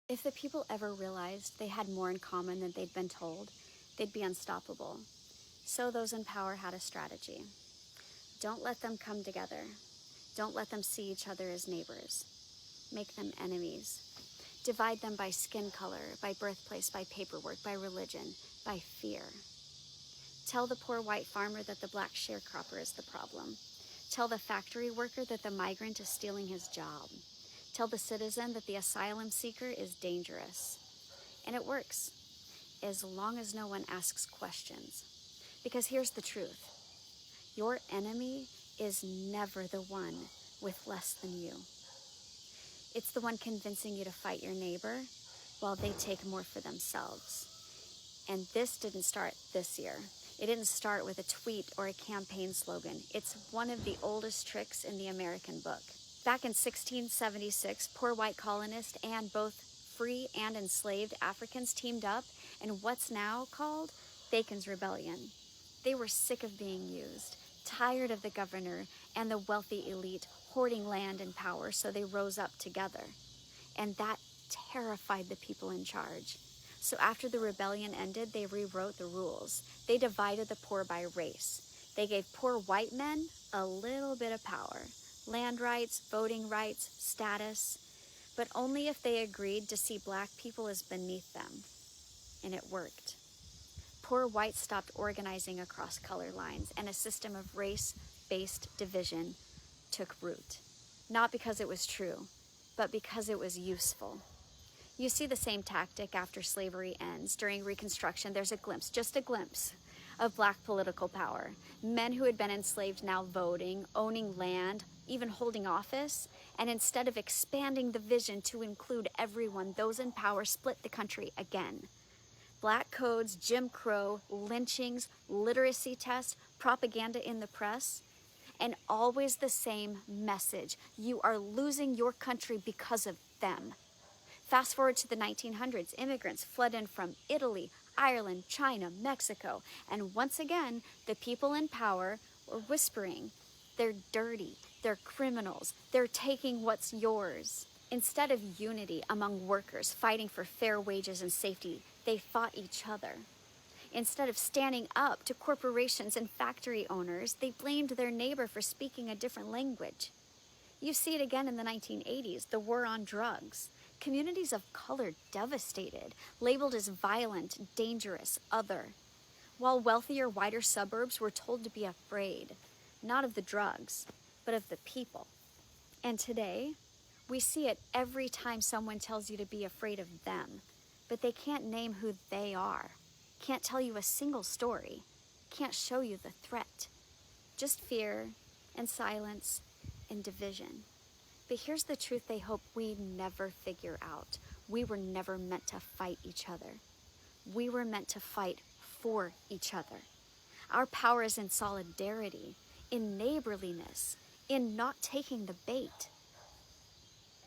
If the people ever realized they had more in common than they'd been told, they'd be unstoppable. So those in power had a strategy. Don't let them come together. Don't let them see each other as neighbors. Make them enemies. Divide them by skin color, by birthplace, by paperwork, by religion, by fear. Tell the poor white farmer that the black sharecropper is the problem. Tell the factory worker that the migrant is stealing his job. Tell the citizen that the asylum seeker is dangerous. And it works, as long as no one asks questions. Because here's the truth. Your enemy is never the one with less than you. It's the one convincing you to fight your neighbor while they take more for themselves. And this didn't start this year. It didn't start with a tweet or a campaign slogan. It's one of the oldest tricks in the American book. Back in 1676, poor white colonists and both free and enslaved Africans teamed up in what's now called Bacon's Rebellion. They were sick of being used, tired of the governor and the wealthy elite hoarding land and power, so they rose up together. And that terrified the people in charge. So after the rebellion ended, they rewrote the rules. They divided the poor by race. They gave poor white men a little bit of power. Land rights, voting rights, status, but only if they agreed to see black people as beneath them. And it worked. Poor whites stopped organizing across color lines, and a system of race-based division took root. Not because it was true, but because it was useful. You see the same tactic after slavery ends. During Reconstruction, there's a glimpse, just a glimpse, of black political power. Men who had been enslaved now voting, owning land, even holding office. And instead of expanding the vision to include everyone, those in power split the country again. Black codes, Jim Crow, lynchings, literacy tests, propaganda in the press, and always the same message. You are losing your country because of them. Fast forward to the 1900s, immigrants flood in from Italy, Ireland, China, Mexico, and once again, the people in power were whispering, they're dirty, they're criminals, they're taking what's yours. Instead of unity among workers fighting for fair wages and safety, they fought each other. Instead of standing up to corporations and factory owners, they blamed their neighbor for speaking a different language. You see it again in the 1980s, the war on drugs. Communities of color devastated, labeled as violent, dangerous, other. While wealthier, whiter suburbs were told to be afraid, not of the drugs, but of the people. And today, we see it every time someone tells you to be afraid of them, but they can't name who they are, can't tell you a single story, can't show you the threat. Just fear and silence and division. But here's the truth they hope we never figure out. We were never meant to fight each other. We were meant to fight for each other. Our power is in solidarity, in neighborliness, in not taking the bait.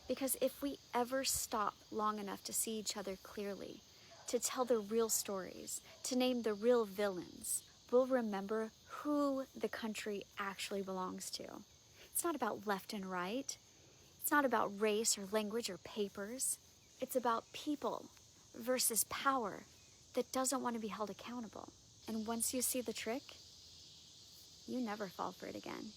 Because if we ever stop long enough to see each other clearly, to tell the real stories, to name the real villains, we'll remember who the country actually belongs to. It's not about left and right. It's not about race or language or papers. It's about people versus power that doesn't want to be held accountable. And once you see the trick, you never fall for it again.